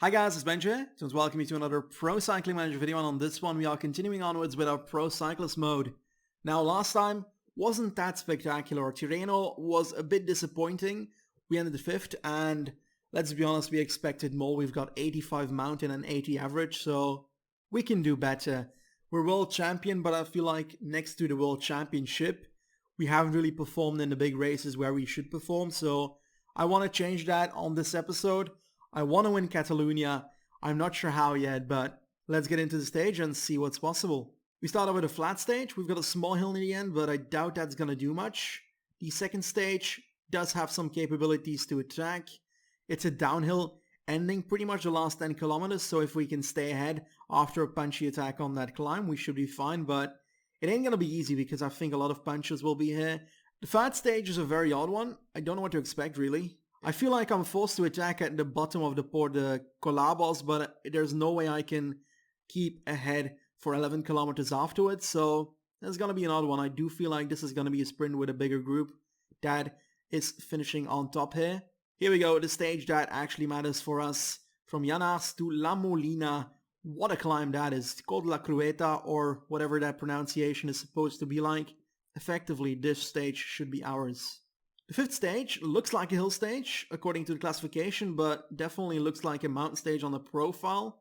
Hi guys, it's Benji here. So welcome you to another Pro Cycling Manager video, and on this one we are continuing onwards with our Pro Cyclist mode. Now last time wasn't that spectacular. Tirreno was a bit disappointing. We ended 5th and let's be honest, we expected more. We've got 85 mountain and 80 average, so we can do better. We're world champion, but I feel like next to the world championship, we haven't really performed in the big races where we should perform, so I want to change that on this episode. I want to win Catalunya. I'm not sure how yet, but let's get into the stage and see what's possible. We start off with a flat stage. We've got a small hill near the end, but I doubt that's going to do much. The second stage does have some capabilities to attack. It's a downhill ending pretty much the last 10 kilometers, so if we can stay ahead after a punchy attack on that climb, we should be fine, but it ain't going to be easy because I think a lot of punches will be here. The third stage is a very odd one. I don't know what to expect really. I feel like I'm forced to attack at the bottom of the port, the Colabos, but there's no way I can keep ahead for 11 kilometers afterwards, so that's going to be an odd one. I do feel like this is going to be a sprint with a bigger group that is finishing on top here. Here we go, the stage that actually matters for us. From Llanas to La Molina. What a climb that is. It's called La Crueta, or whatever that pronunciation is supposed to be like. Effectively, this stage should be ours. The fifth stage looks like a hill stage, according to the classification, but definitely looks like a mountain stage on the profile.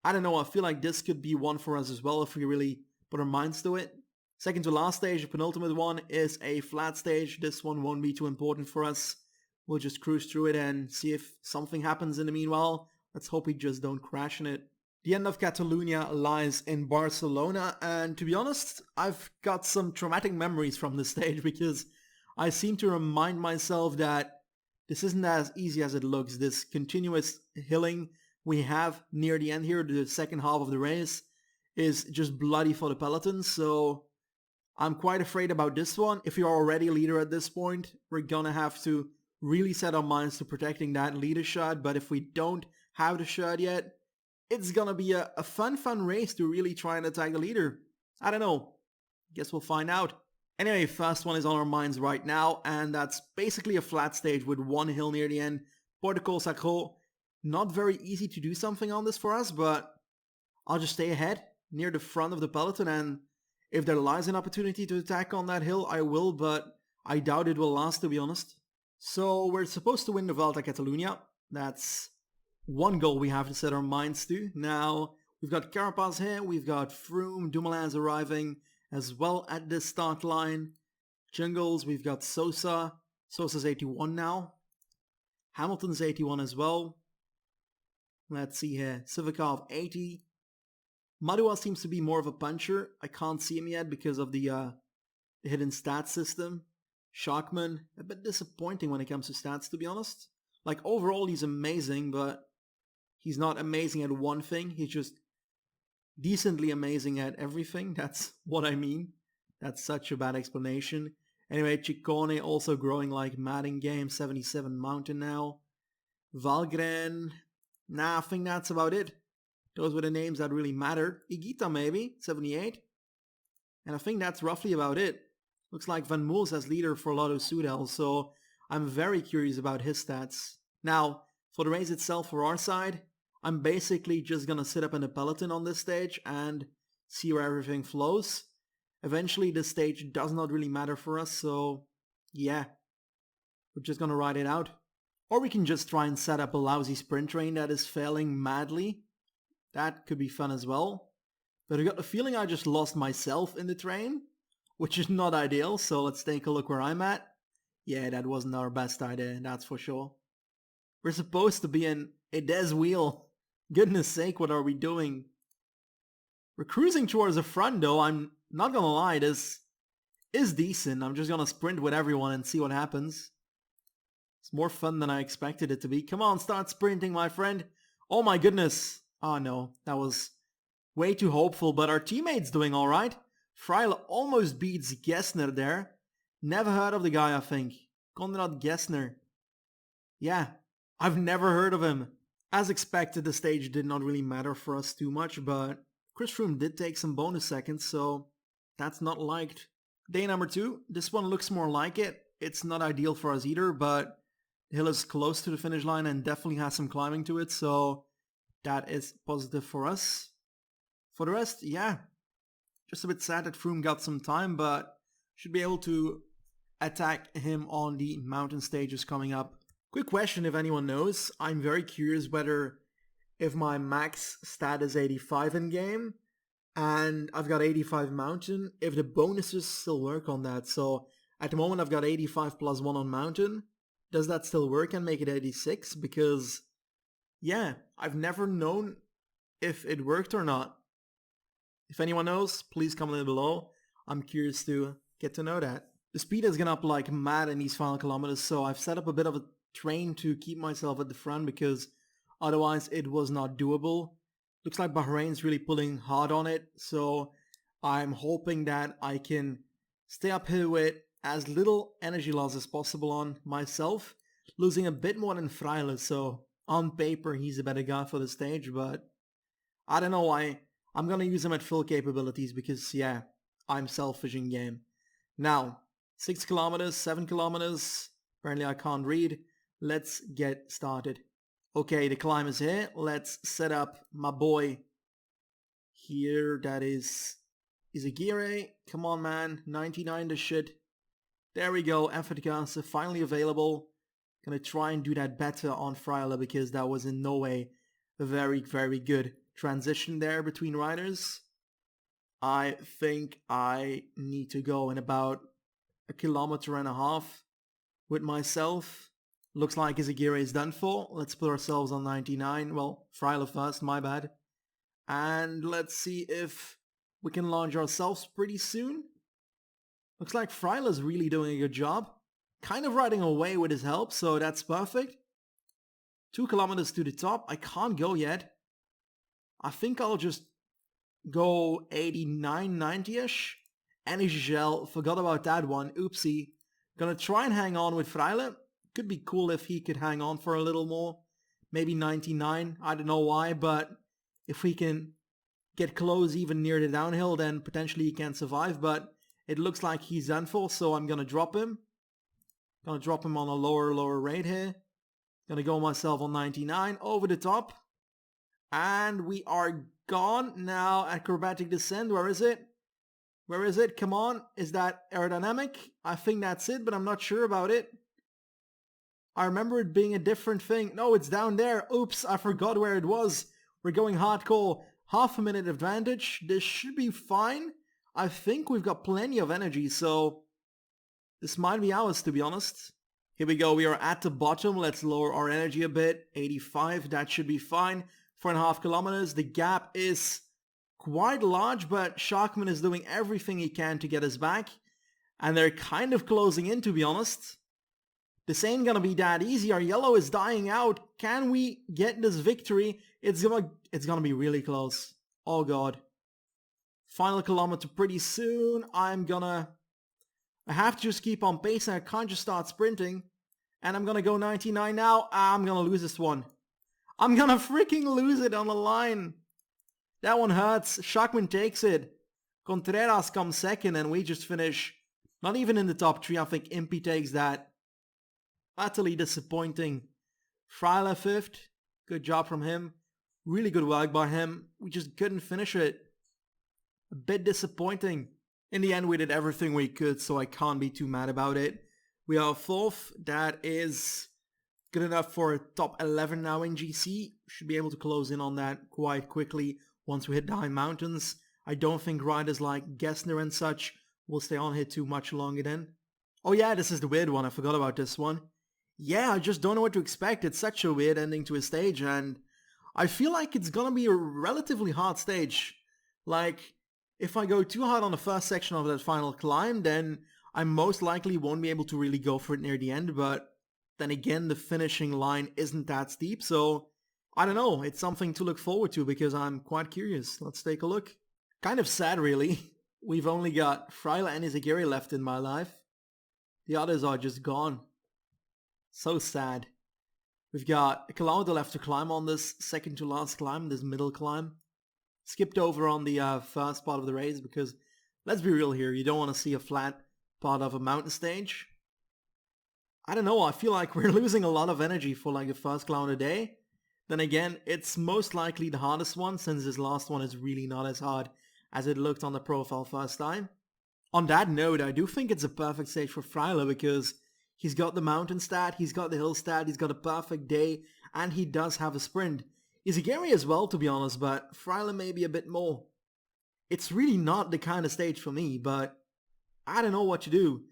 I don't know, I feel like this could be one for us as well if we really put our minds to it. Second to last stage, the penultimate one, is a flat stage. This one won't be too important for us. We'll just cruise through it and see if something happens in the meanwhile. Let's hope we just don't crash in it. The end of Catalunya lies in Barcelona, and to be honest, I've got some traumatic memories from this stage because I seem to remind myself that this isn't as easy as it looks. This continuous hilling we have near the end here, the second half of the race, is just bloody for the peloton, so I'm quite afraid about this one. If you're already a leader at this point, we're gonna have to really set our minds to protecting that leader shot, but if we don't have the shot yet, it's gonna be a fun race to really try and attack the leader. I don't know. Guess we'll find out. Anyway, first one is on our minds right now, and that's basically a flat stage with one hill near the end. Portico Sacro. Not very easy to do something on this for us, but I'll just stay ahead near the front of the peloton, and if there lies an opportunity to attack on that hill, I will, but I doubt it will last, to be honest. So we're supposed to win the Vuelta Catalunya. That's one goal we have to set our minds to. Now, we've got Carapaz here, we've got Froome, Dumoulin's arriving as well at the start line. Jungles, we've got Sosa. Sosa's 81 now. Hamilton's 81 as well. Let's see here. Sivakov 80. Madua seems to be more of a puncher. I can't see him yet because of the hidden stats system. Schachmann, a bit disappointing when it comes to stats, to be honest. Like, overall he's amazing, but he's not amazing at one thing. He's just decently amazing at everything. That's what I mean. That's such a bad explanation. Anyway, Ciccone also growing like mad in game. 77 mountain now. Valgren. Nah, I think that's about it. Those were the names that really mattered. Higuita maybe. 78. And I think that's roughly about it. Looks like Van Moels as leader for Lotto Soudal, so I'm very curious about his stats. Now, for the race itself for our side, I'm basically just gonna sit up in the peloton on this stage and see where everything flows. Eventually this stage does not really matter for us, so yeah, we're just gonna ride it out. Or we can just try and set up a lousy sprint train that is failing madly. That could be fun as well. But I got the feeling I just lost myself in the train, which is not ideal, so let's take a look where I'm at. Yeah, that wasn't our best idea, that's for sure. We're supposed to be in a Des wheel. Goodness sake, what are we doing? We're cruising towards the front though. I'm not gonna lie, this is decent. I'm just gonna sprint with everyone and see what happens. It's more fun than I expected it to be. Come on, start sprinting, my friend. Oh my goodness. Oh no, that was way too hopeful, but our teammate's doing alright. Freile almost beats Gessner there. Never heard of the guy, I think. Konrad Gessner. Yeah, I've never heard of him. As expected, the stage did not really matter for us too much, but Chris Froome did take some bonus seconds, so that's not liked. Day number 2, this one looks more like it. It's not ideal for us either, but the hill is close to the finish line and definitely has some climbing to it, so That is positive for us. For the rest, yeah, just a bit sad that Froome got some time, but should be able to attack him on the mountain stages coming up. Quick question if anyone knows. I'm very curious whether if my max stat is 85 in game and I've got 85 mountain, if the bonuses still work on that. So at the moment I've got 85 plus 1 on mountain. Does that still work and make it 86? Because yeah, I've never known if it worked or not. If anyone knows, please comment below. I'm curious to get to know that. The speed has gone up like mad in these final kilometers, so I've set up a bit of a train to keep myself at the front because otherwise it was not doable. Looks like Bahrain's really pulling hard on it, so I'm hoping that I can stay up here with as little energy loss as possible on myself, losing a bit more than Freile, so on paper he's a better guy for the stage, but I don't know why. I'm gonna use him at full capabilities because, yeah, I'm selfish in game. Now, 6 kilometers, 7 kilometers. Apparently I can't read. Let's get started. Okay, the climb is here. Let's set up my boy here. That is Izagirre. Come on, man. 99 the shit. There we go. Effort caster finally available. Gonna try and do that better on Freile because that was in no way a very, very good transition there between riders. I think I need to go in about 1.5 kilometers with myself. Looks like Izagirre is done for. Let's put ourselves on 99. Well, Freile first, my bad. And let's see if we can launch ourselves pretty soon. Looks like Freile's really doing a good job. Kind of riding away with his help, so that's perfect. 2 kilometers to the top. I can't go yet. I think I'll just go 89, 90-ish. Energy gel, forgot about that one. Oopsie. Gonna try and hang on with Freile. Could be cool if he could hang on for a little more. Maybe 99. I don't know why, but if we can get close even near the downhill, then potentially he can survive. But it looks like he's done for, so I'm gonna drop him. Gonna drop him on a lower rate here. Gonna go myself on 99 over the top. And we are gone now. Acrobatic descent. Where is it? Where is it? Come on. Is that aerodynamic? I think that's it, but I'm not sure about it. I remember it being a different thing. No, it's down there. Oops, I forgot where it was. We're going hardcore. Half a minute advantage. This should be fine. I think we've got plenty of energy, so this might be ours, to be honest. Here we go. We are at the bottom. Let's lower our energy a bit. 85. That should be fine. 4.5 kilometers. The gap is quite large, but Sharkman is doing everything he can to get us back. And they're kind of closing in, to be honest. This ain't gonna be that easy. Our yellow is dying out. Can we get this victory? It's gonna be really close. Oh god. Final kilometer pretty soon. I have to just keep on pacing. I can't just start sprinting. And I'm gonna go 99 now. I'm gonna lose this one. I'm gonna freaking lose it on the line. That one hurts. Sharkman takes it. Contreras comes second and we just finish not even in the top 3. I think Impy takes that. Utterly disappointing. Freile 5th. Good job from him. Really good work by him. We just couldn't finish it. A bit disappointing. In the end we did everything we could, so I can't be too mad about it. We are 4th. That is good enough for a top 11 now in GC. Should be able to close in on that quite quickly once we hit the high mountains. I don't think riders like Gessner and such will stay on here too much longer then. Oh yeah, this is the weird one. I forgot about this one. Yeah, I just don't know what to expect. It's such a weird ending to a stage, and I feel like it's gonna be a relatively hard stage. Like, if I go too hard on the first section of that final climb, then I most likely won't be able to really go for it near the end, but then again, the finishing line isn't that steep, so I don't know. It's something to look forward to because I'm quite curious. Let's take a look. Kind of sad, really. We've only got Freile and Izagirre left in my life. The others are just gone. So sad. We've got 1 kilometer left to climb on this second to last climb, this middle climb. Skipped over on the first part of the race because, let's be real here, you don't want to see a flat part of a mountain stage. I don't know, I feel like we're losing a lot of energy for like the first kilometer day. Then again, it's most likely the hardest one since this last one is really not as hard as it looked on the profile first time. On that note, I do think it's a perfect stage for Freiler because he's got the mountain stat, he's got the hill stat, he's got a perfect day, and he does have a sprint. Izagiri as well, to be honest, but Freiler maybe a bit more. It's really not the kind of stage for me, but I don't know what to do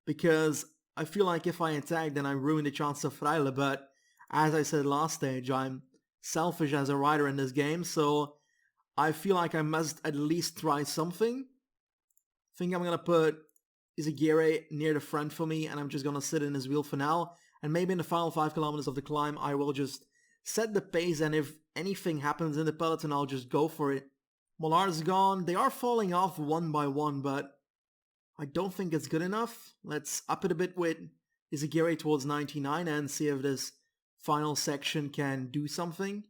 because I feel like if I attack then I ruin the chance of Freiler, but as I said last stage, I'm selfish as a rider in this game, so I feel like I must at least try something. I think I'm going to put Izagiri near the front for me, and I'm just going to sit in his wheel for now. And maybe in the final 5 kilometers of the climb, I will just set the pace, and if anything happens in the peloton, I'll just go for it. Mollard's gone. They are falling off one by one, but I don't think it's good enough. Let's up it a bit with Izagiri towards 99 and see if this final section can do something.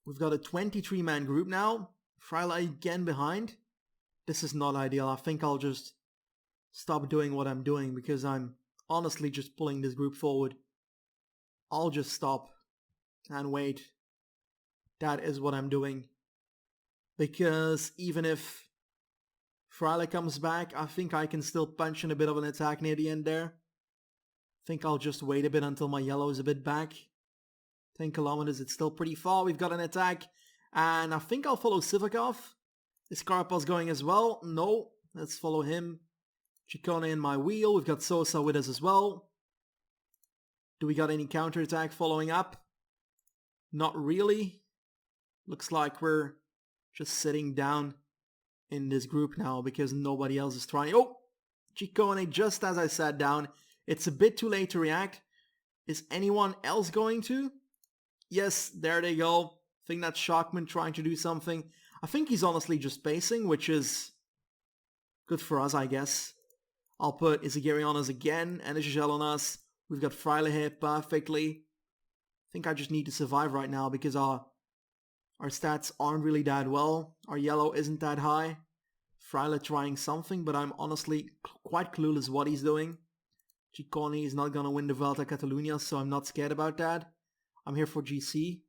We've got a 23-man group now. Freiler again behind. This is not ideal. I think I'll just stop doing what I'm doing because I'm honestly just pulling this group forward. I'll just stop and wait. That is what I'm doing. Because even if Freiler comes back, I think I can still punch in a bit of an attack near the end there. I think I'll just wait a bit until my yellow is a bit back. 10 kilometers, it's still pretty far. We've got an attack. And I think I'll follow Sivakov. Is Carapaz going as well? No. Let's follow him. Ciccone in my wheel. We've got Sosa with us as well. Do we got any counterattack following up? Not really. Looks like we're just sitting down in this group now because nobody else is trying. Oh! Ciccone just as I sat down. It's a bit too late to react. Is anyone else going to? Yes, there they go. I think that's Shockman trying to do something. I think he's honestly just pacing, which is good for us, I guess. I'll put Izagiri on us again and Ishigel on us. We've got Freiler here perfectly. I think I just need to survive right now because our stats aren't really that well. Our yellow isn't that high. Freiler trying something, but I'm honestly quite clueless what he's doing. Ciccone is not going to win the Vuelta a Catalunya, so I'm not scared about that. I'm here for GC,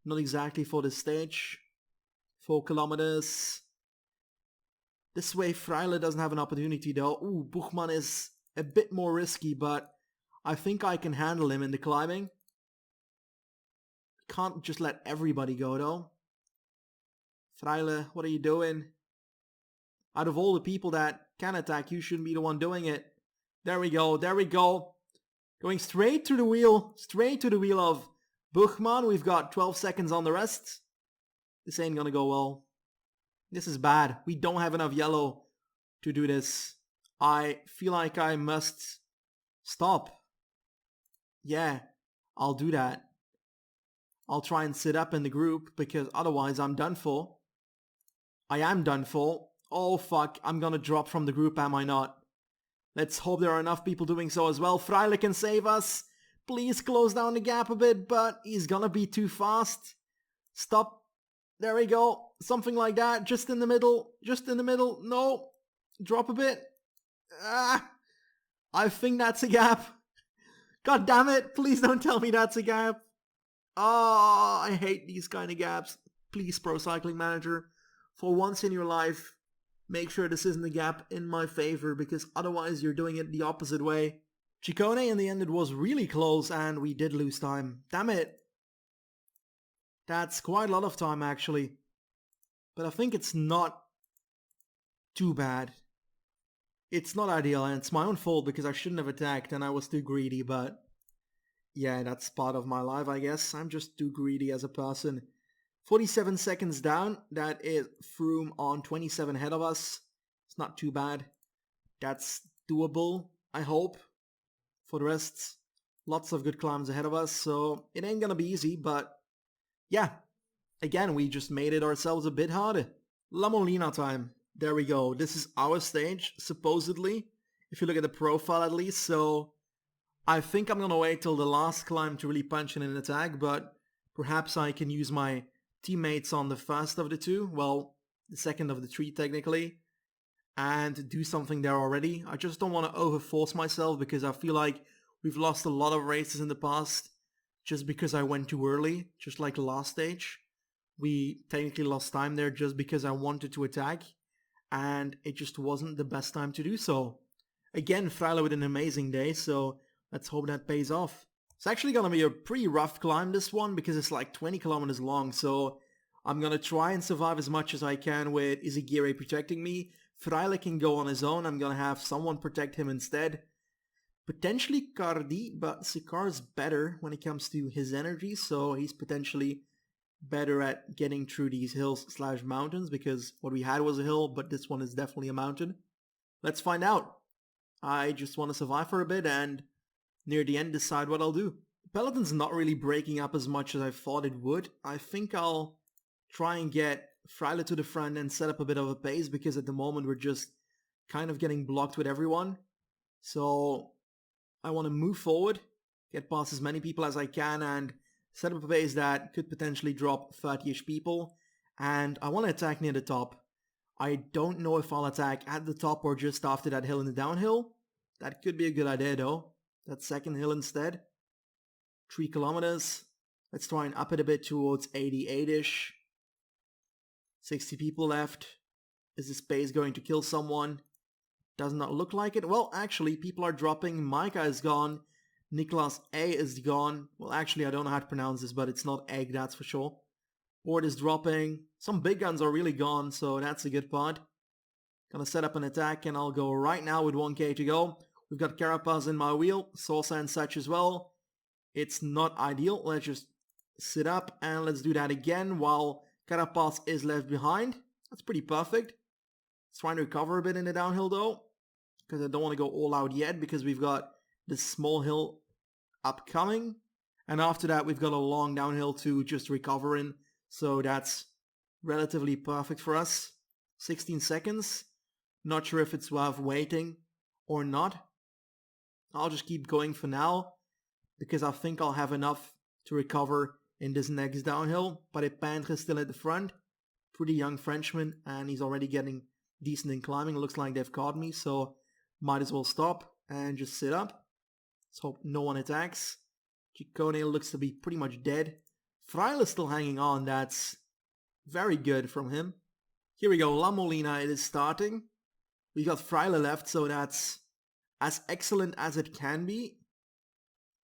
not exactly for this stage. 4 kilometers. This way Freiler doesn't have an opportunity though. Ooh, Buchmann is a bit more risky, but I think I can handle him in the climbing. Can't just let everybody go though. Freiler, what are you doing? Out of all the people that can attack, you shouldn't be the one doing it. There we go, there we go. Going straight to the wheel of Buchmann. We've got 12 seconds on the rest. This ain't gonna go well. This is bad. We don't have enough yellow to do this. I feel like I must stop. Yeah, I'll do that. I'll try and sit up in the group because otherwise I'm done for. I am done for. Oh fuck, I'm gonna drop from the group, am I not? Let's hope there are enough people doing so as well. Freiler can save us. Please close down the gap a bit, but he's gonna be too fast. Stop. There we go. Something like that. Just in the middle. Just in the middle. No. Drop a bit. Ah. I think that's a gap. God damn it. Please don't tell me that's a gap. Oh, I hate these kind of gaps. Please, Pro Cycling Manager, for once in your life, make sure this isn't a gap in my favor because otherwise you're doing it the opposite way. Ciccone, in the end, it was really close and we did lose time. Damn it. That's quite a lot of time actually. But I think it's not too bad. It's not ideal and it's my own fault because I shouldn't have attacked and I was too greedy, but yeah, that's part of my life, I guess. I'm just too greedy as a person. 47 seconds down. That is Froome on 27 ahead of us. It's not too bad. That's doable, I hope. For the rest, lots of good climbs ahead of us, so it ain't gonna be easy, but yeah. Again, we just made it ourselves a bit harder. La Molina time. There we go. This is our stage, supposedly. If you look at the profile at least, so I think I'm gonna wait till the last climb to really punch in an attack, but perhaps I can use my teammates on the first of the two, well, the second of the three technically, and do something there already. I just don't want to overforce myself because I feel like we've lost a lot of races in the past just because I went too early, just like the last stage. We technically lost time there just because I wanted to attack, and it just wasn't the best time to do so. Again, Freyla with an amazing day, so let's hope that pays off. It's actually gonna be a pretty rough climb, this one, because it's like 20 kilometers long, so I'm gonna try and survive as much as I can with Izagirre protecting me. Freyla can go on his own, I'm gonna have someone protect him instead. Potentially Cardi, but Sikar's better when it comes to his energy, so he's potentially better at getting through these hills slash mountains, because what we had was a hill, but this one is definitely a mountain. Let's find out. I just want to survive for a bit and near the end decide what I'll do. Peloton's not really breaking up as much as I thought it would. I think I'll try and get Freyla to the front and set up a bit of a pace, because at the moment we're just kind of getting blocked with everyone. So I want to move forward, get past as many people as I can, and set up a pace that could potentially drop 30-ish people. And I want to attack near the top. I don't know if I'll attack at the top or just after that hill in the downhill. That could be a good idea though. That second hill instead. 3 kilometers. Let's try and up it a bit towards 88-ish. 60 people left. Is this pace going to kill someone? Does not look like it. Well, actually, people are dropping. Micah is gone. Nicholas A is gone. Well, actually, I don't know how to pronounce this, but it's not egg, that's for sure. Board is dropping. Some big guns are really gone, so that's a good part. Gonna set up an attack, and I'll go right now with 1k to go. We've got Carapaz in my wheel, Sosa and such as well. It's not ideal. Let's just sit up, and let's do that again while Carapaz is left behind. That's pretty perfect. Let's try and recover a bit in the downhill though, because I don't want to go all out yet, because we've got this small hill upcoming. And after that, we've got a long downhill to just recover in. So that's relatively perfect for us. 16 seconds. Not sure if it's worth waiting or not. I'll just keep going for now, because I think I'll have enough to recover in this next downhill. But Epintre is still at the front. Pretty young Frenchman, and he's already getting decent in climbing. It looks like they've caught me, so might as well stop and just sit up. Let's hope no one attacks. Ciccone looks to be pretty much dead. Freyla is still hanging on. That's very good from him. Here we go. La Molina, it is starting. We got Freyla left, so that's as excellent as it can be.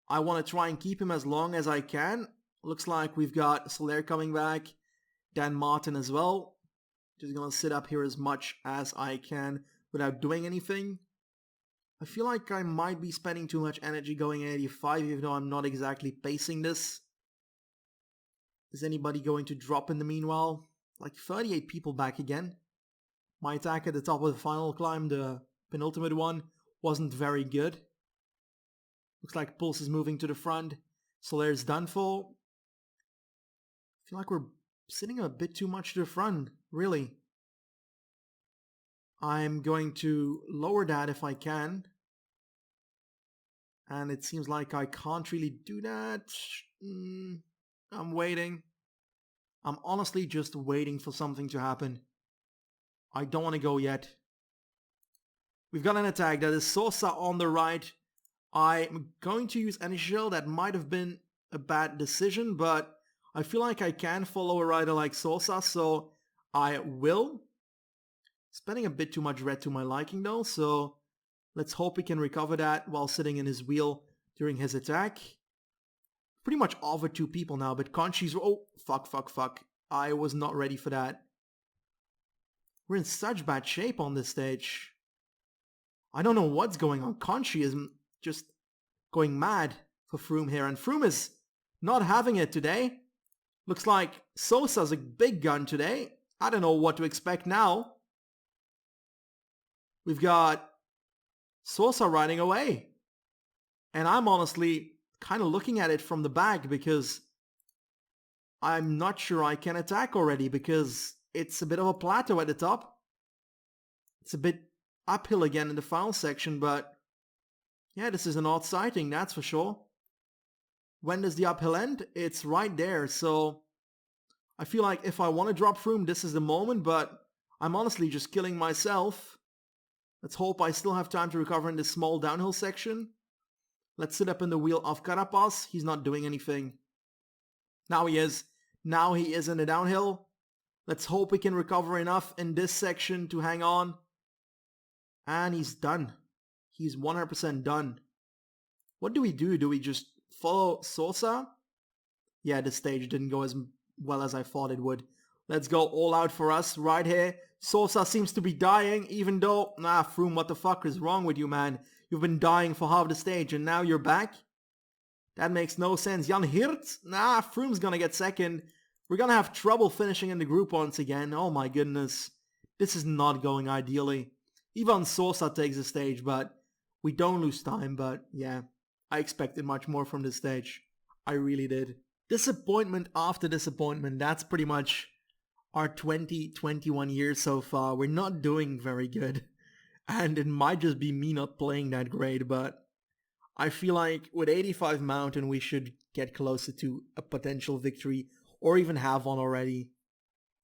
I want to try and keep him as long as I can. Looks like we've got Soler coming back. Dan Martin as well. Just gonna sit up here as much as I can without doing anything. I feel like I might be spending too much energy going 85, even though I'm not exactly pacing this. Is anybody going to drop in the meanwhile? Like 38 people back again. My attack at the top of the final climb, the penultimate one, wasn't very good. Looks like Pulse is moving to the front. Soler's done for. I feel like we're sitting a bit too much to the front, really. I'm going to lower that if I can. And it seems like I can't really do that. I'm waiting. I'm honestly just waiting for something to happen. I don't want to go yet. We've got an attack. That is Sosa on the right. I'm going to use Initial. That might have been a bad decision, but I feel like I can follow a rider like Sosa, so I will. Spending a bit too much red to my liking though, so let's hope he can recover that while sitting in his wheel during his attack. Pretty much over 2 people now, but Conchi's... Oh, fuck. I was not ready for that. We're in such bad shape on this stage. I don't know what's going on. Conchi is just going mad for Froome here, and Froome is not having it today. Looks like Sosa's a big gun today. I don't know what to expect now. We've got Sosa riding away. And I'm honestly kind of looking at it from the back, because I'm not sure I can attack already, because it's a bit of a plateau at the top. It's a bit uphill again in the final section, but yeah, this is an odd sighting, that's for sure. When does the uphill end? It's right there, so I feel like if I want to drop Froome, this is the moment, but I'm honestly just killing myself. Let's hope I still have time to recover in this small downhill section. Let's sit up in the wheel of Carapaz. He's not doing anything. Now he is. Now he is in the downhill. Let's hope we can recover enough in this section to hang on. And he's done. He's 100% done. What do we do? Do we just follow Sosa? Yeah, this stage didn't go as well as I thought it would. Let's go all out for us right here. Sosa seems to be dying, even though... Nah, Froome, what the fuck is wrong with you, man? You've been dying for half the stage and now you're back? That makes no sense. Jan Hirt? Nah, Froome's gonna get second. We're gonna have trouble finishing in the group once again. Oh my goodness. This is not going ideally. Ivan Sosa takes the stage, but we don't lose time. But yeah, I expected much more from this stage. I really did. Disappointment after disappointment. That's pretty much our 2021 years so far. We're not doing very good. And it might just be me not playing that great, but I feel like with 85 Mountain we should get closer to a potential victory or even have one already.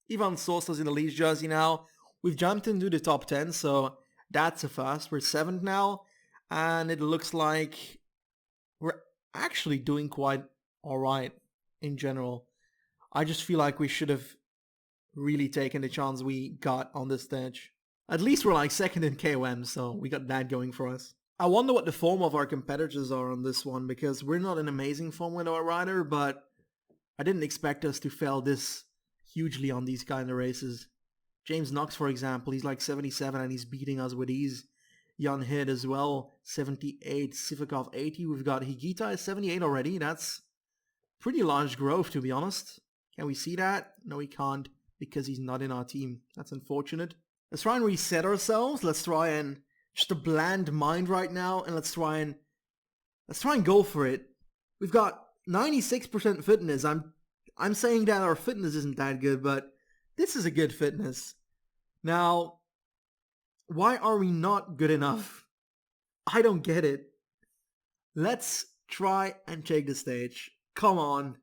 Ivan Sosa's in the lead jersey now. We've jumped into the top 10, so that's a first. We're 7th now, and it looks like we're actually doing quite alright in general. I just feel like we should have really taken the chance we got on this stage. At least we're like 2nd in KOM, so we got that going for us. I wonder what the form of our competitors are on this one, because we're not in amazing form with our rider, but I didn't expect us to fail this hugely on these kind of races. James Knox, for example, he's like 77 and he's beating us with ease. Jan Hirt as well, 78, Sivakov 80. We've got Higita is 78 already. That's pretty large growth, to be honest. Can we see that? No, we can't, because he's not in our team. That's unfortunate. Let's try and reset ourselves. Let's try and just a bland mind right now, and let's try and go for it. We've got 96% fitness. I'm saying that our fitness isn't that good, but this is a good fitness. Now, why are we not good enough? I don't get it. Let's try and take the stage. Come on.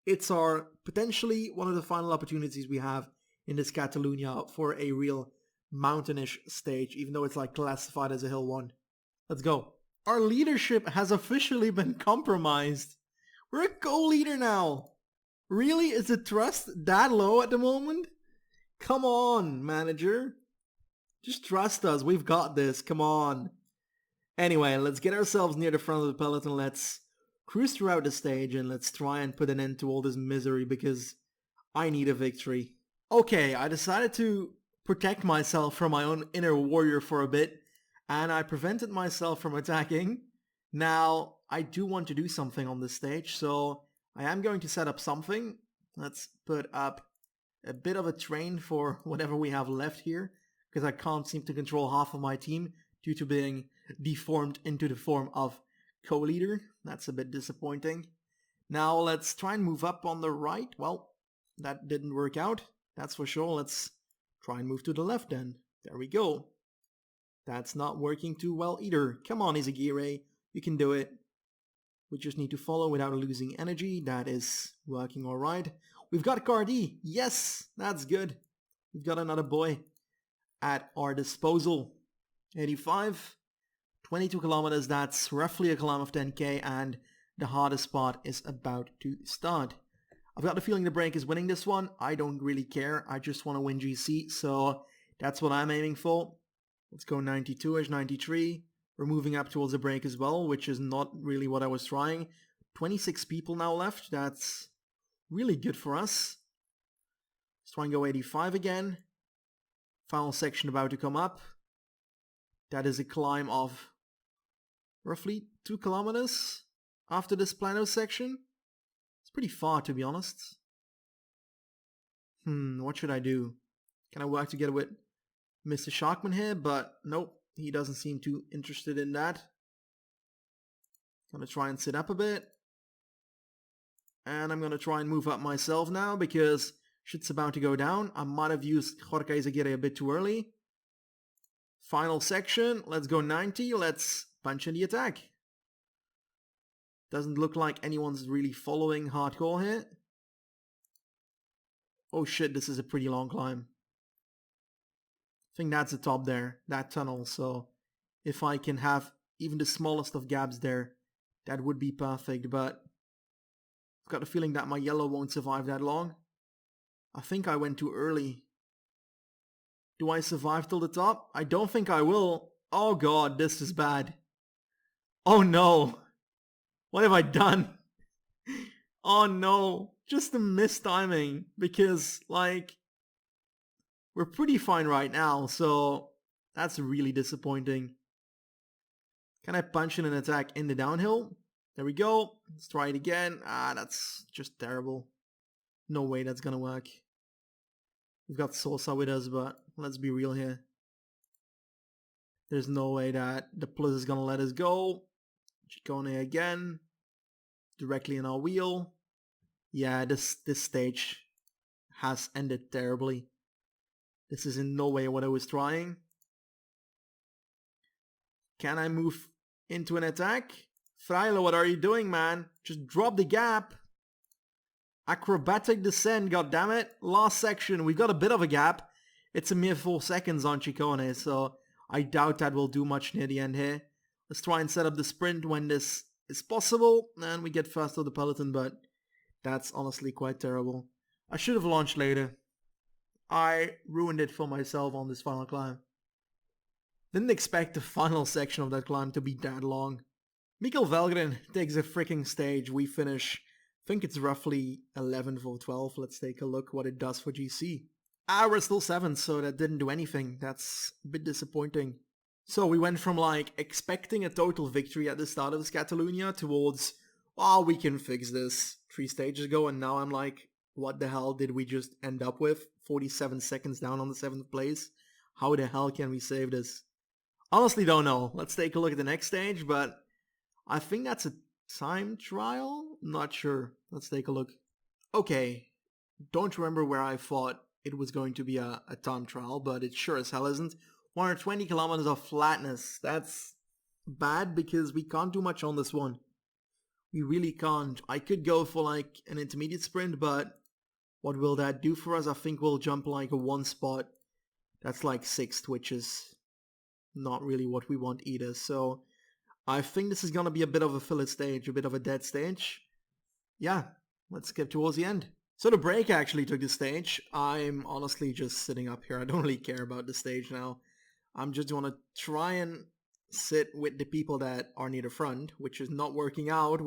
It's our potentially one of the final opportunities we have in this Catalunya for a real mountainish stage, even though it's like classified as a hill one. Let's go. Our leadership has officially been compromised. We're a co-leader now. Really? Is the trust that low at the moment? Come on, manager. Just trust us. We've got this. Come on. Anyway, let's get ourselves near the front of the peloton. Let's cruise throughout the stage and let's try and put an end to all this misery because I need a victory. Okay, I decided to protect myself from my own inner warrior for a bit, and I prevented myself from attacking. Now, I do want to do something on this stage, so I am going to set up something. Let's put up a bit of a train for whatever we have left here, because I can't seem to control half of my team due to being deformed into the form of co-leader. That's a bit disappointing. Now, let's try and move up on the right. Well, that didn't work out, that's for sure. Let's try and move to the left then. There we go. That's not working too well either. Come on, Izagirre. You can do it. We just need to follow without losing energy. That is working alright. We've got Cardi. Yes, that's good. We've got another boy at our disposal. 85. 22 kilometers. That's roughly a kilometer of 10k. And the hardest part is about to start. I've got the feeling the break is winning this one. I don't really care. I just want to win GC. So that's what I'm aiming for. Let's go 92-ish, 93. We're moving up towards the break as well, which is not really what I was trying. 26 people now left. That's really good for us. Let's try and go 85 again. Final section about to come up. That is a climb of roughly 2 kilometers after this plano section. It's pretty far, to be honest. What should I do? Can I work together with Mr. Sharkman here? But nope, he doesn't seem too interested in that. Gonna try and sit up a bit. And I'm gonna try and move up myself now because shit's about to go down. I might have used Jorge Izagirre a bit too early. Final section. Let's go 90. Let's punch in the attack. Doesn't look like anyone's really following hardcore here. Oh shit, this is a pretty long climb. I think that's the top there, that tunnel. So if I can have even the smallest of gaps there, that would be perfect, but I've got a feeling that my yellow won't survive that long. I think I went too early. Do I survive till the top? I don't think I will. Oh god, this is bad. Oh no. What have I done? Oh no. Just a mistiming. Because, like, we're pretty fine right now, so that's really disappointing. Can I punch in an attack in the downhill? There we go. Let's try it again. Ah, that's just terrible. No way that's gonna work. We've got Sosa with us, but let's be real here. There's no way that the plus is gonna let us go. Chicone again. Directly in our wheel. Yeah, this stage has ended terribly. This is in no way what I was trying. Can I move into an attack? Frailo, what are you doing, man? Just drop the gap. Acrobatic descent, goddammit. Last section, we've got a bit of a gap. It's a mere 4 seconds on Chicone, so I doubt that will do much near the end here. Let's try and set up the sprint when this is possible, and we get first of the peloton, but that's honestly quite terrible. I should have launched later. I ruined it for myself on this final climb. Didn't expect the final section of that climb to be that long. Mikkel Velgren takes a freaking stage. We finish, I think it's roughly 11th or 12th. Let's take a look what it does for GC. We're still 7th, so that didn't do anything. That's a bit disappointing. So we went from like expecting a total victory at the start of this Catalunya towards, oh, we can fix this 3 stages ago, and now I'm like, what the hell did we just end up with? 47 seconds down on the 7th place. How the hell can we save this? Honestly don't know. Let's take a look at the next stage, but I think that's a time trial? Not sure. Let's take a look. Okay, don't remember where I thought it was going to be a time trial, but it sure as hell isn't. 120 kilometers of flatness. That's bad because we can't do much on this one. We really can't. I could go for like an intermediate sprint, but what will that do for us? I think we'll jump like a 1 spot. That's like 6 twitches. Not really what we want either. So I think this is going to be a bit of a fillet stage, a bit of a dead stage. Yeah, let's get towards the end. So the break actually took the stage. I'm honestly just sitting up here. I don't really care about the stage now. I'm just going to try and sit with the people that are near the front, which is not working out,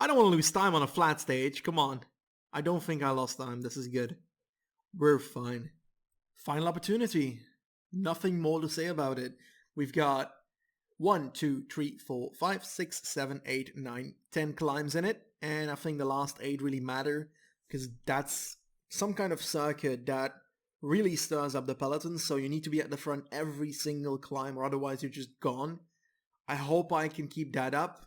I don't want to lose time on a flat stage. Come on. I don't think I lost time. This is good. We're fine. Final opportunity. Nothing more to say about it. We've got 1, 2, 3, 4, 5, 6, 7, 8, 9, 10 climbs in it. And I think the last 8 really matter because that's some kind of circuit that really stirs up the peloton. So you need to be at the front every single climb or otherwise you're just gone. I hope I can keep that up.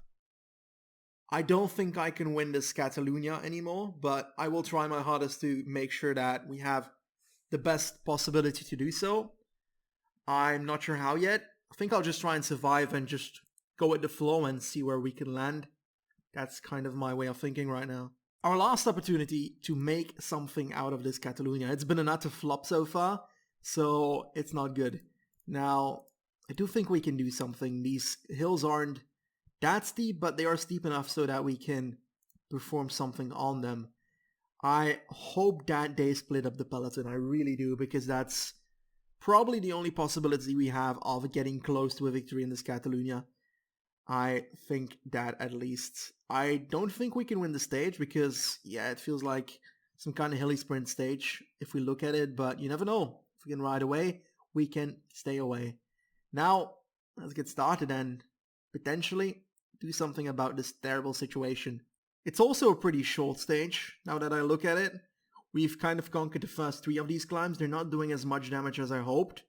I don't think I can win this Catalunya anymore, but I will try my hardest to make sure that we have the best possibility to do so. I'm not sure how yet. I think I'll just try and survive and just go with the flow and see where we can land. That's kind of my way of thinking right now. Our last opportunity to make something out of this Catalunya. It's been an utter flop so far, so it's not good. Now, I do think we can do something. These hills aren't that steep, but they are steep enough so that we can perform something on them. I hope that they split up the peloton. I really do, because that's probably the only possibility we have of getting close to a victory in this Catalunya. I think that at least. I don't think we can win the stage because, yeah, it feels like some kind of hilly sprint stage if we look at it, but you never know. If we can ride away, we can stay away. Now, let's get started and potentially do something about this terrible situation. It's also a pretty short stage, now that I look at it. We've kind of conquered the first 3 of these climbs. They're not doing as much damage as I hoped.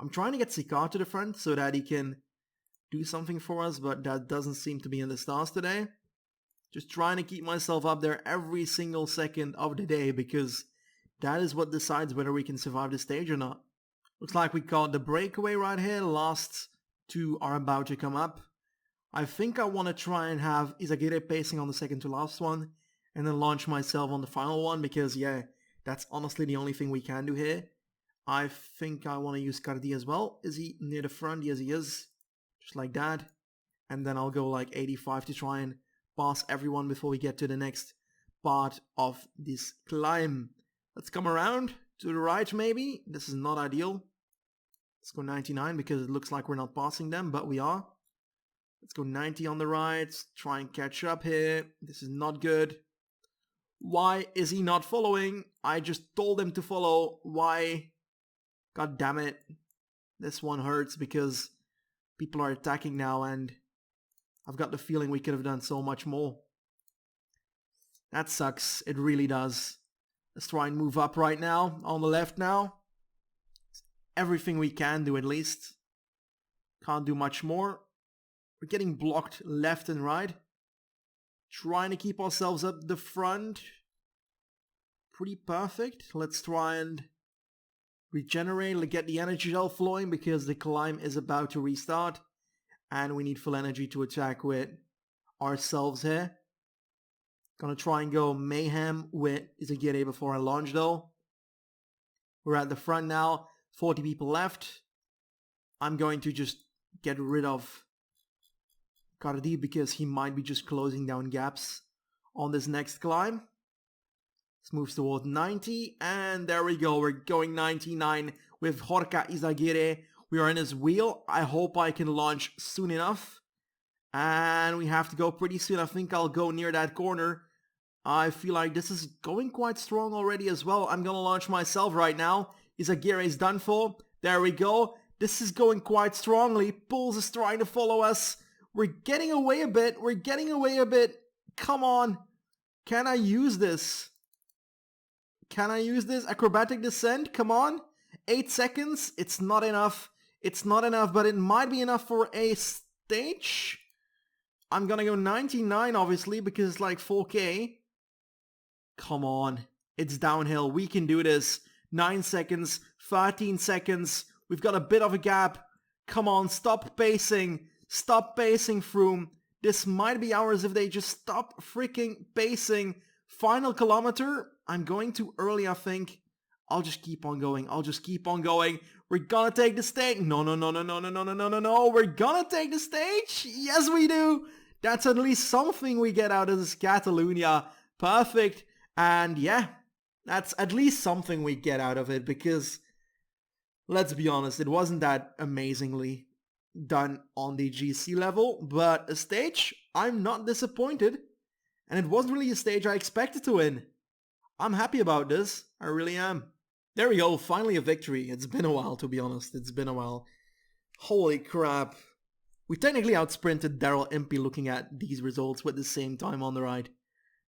I'm trying to get Sikar to the front so that he can do something for us, but that doesn't seem to be in the stars today. Just trying to keep myself up there every single second of the day because that is what decides whether we can survive the stage or not. Looks like we caught the breakaway right here. Last 2 are about to come up. I think I want to try and have Izagirre pacing on the second to last one and then launch myself on the final one because, yeah, that's honestly the only thing we can do here. I think I want to use Cardi as well. Is he near the front? Yes, he is. Just like that. and then I'll go like 85 to try and pass everyone before we get to the next part of this climb. Let's come around to the right maybe. This is not ideal. Let's go 99 because it looks like we're not passing them, but we are. Let's go 90 on the right. Try and catch up here. This is not good. Why is he not following? I just told him to follow. Why? God damn it. This one hurts because people are attacking now and I've got the feeling we could have done so much more. That sucks. It really does. Let's try and move up right now. On the left now. Everything we can do at least. Can't do much more. We're getting blocked left and right. Trying to keep ourselves up the front. Pretty perfect. Let's try and regenerate, get the energy gel flowing because the climb is about to restart. And we need full energy to attack with ourselves here. Gonna try and go mayhem with Izagirre before I launch though. We're at the front now. 40 people left. I'm going to just get rid of Cardi because he might be just closing down gaps on this next climb. This moves towards 90 and there we go. We're going 99 with Gorka Izagirre. We are in his wheel. I hope I can launch soon enough. And we have to go pretty soon. I think I'll go near that corner. I feel like this is going quite strong already as well. I'm gonna launch myself right now. Izagirre is done for. There we go. This is going quite strongly. Pulse is trying to follow us. We're getting away a bit. We're getting away a bit. Come on. Can I use this? Can I use this? Acrobatic descent? Come on. 8 seconds. It's not enough. It's not enough, but it might be enough for a stage. I'm gonna go 99 obviously because it's like 4K. Come on. It's downhill. We can do this. 9 seconds. 13 seconds. We've got a bit of a gap. Come on. Stop pacing. Stop pacing, Froome. This might be ours if they just stop freaking pacing. Final kilometer. I'm going too early, I think. I'll just keep on going. I'll just keep on going. We're gonna take the stage. No. We're gonna take the stage. Yes, we do. That's at least something we get out of this Catalunya. Perfect. And yeah, that's at least something we get out of it because, let's be honest, it wasn't that amazingly done on the GC level, but a stage, I'm not disappointed. And it wasn't really a stage I expected to win. I'm happy about this. I really am. There we go, finally a victory. It's been a while, to be honest. It's been a while. Holy crap. We technically outsprinted Daryl Impey looking at these results with the same time on the ride.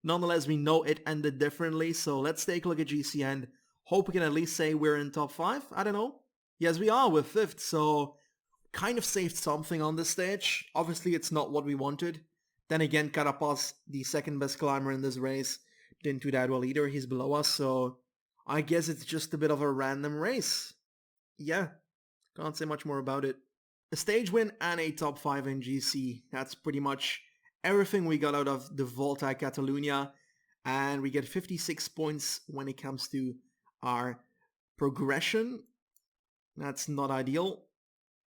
Nonetheless, we know it ended differently, so let's take a look at GC and hope we can at least say we're in top 5. I don't know. Yes, we are. We're 5th, so kind of saved something on this stage. Obviously, it's not what we wanted. Then again, Carapaz, the second best climber in this race, didn't do that well either. He's below us, so I guess it's just a bit of a random race. Yeah, can't say much more about it. A stage win and a top 5 in GC. That's pretty much everything we got out of the Volta Catalunya. And we get 56 points when it comes to our progression. That's not ideal.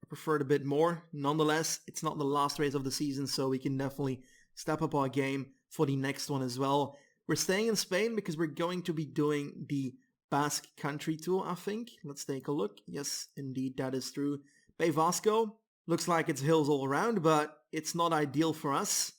I preferred a bit more. Nonetheless, it's not the last race of the season, so we can definitely step up our game for the next one as well. We're staying in Spain because we're going to be doing the Basque Country Tour, I think. Let's take a look. Yes, indeed, that is true. Bay Vasco. Looks like it's hills all around, but it's not ideal for us.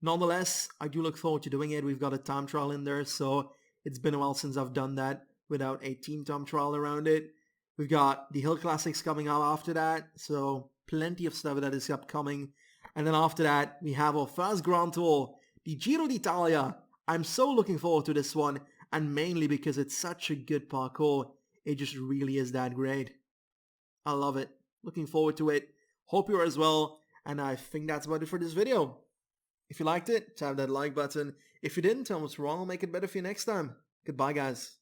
Nonetheless, I do look forward to doing it. We've got a time trial in there, so it's been a while since I've done that without a team time trial around it. We've got the Hill Classics coming up after that, so plenty of stuff that is upcoming. And then after that, we have our first Grand Tour, the Giro d'Italia. I'm so looking forward to this one, and mainly because it's such a good parkour. It just really is that great. I love it. Looking forward to it. Hope you are as well, and I think that's about it for this video. If you liked it, tap that like button. If you didn't, tell me what's wrong, I'll make it better for you next time. Goodbye, guys.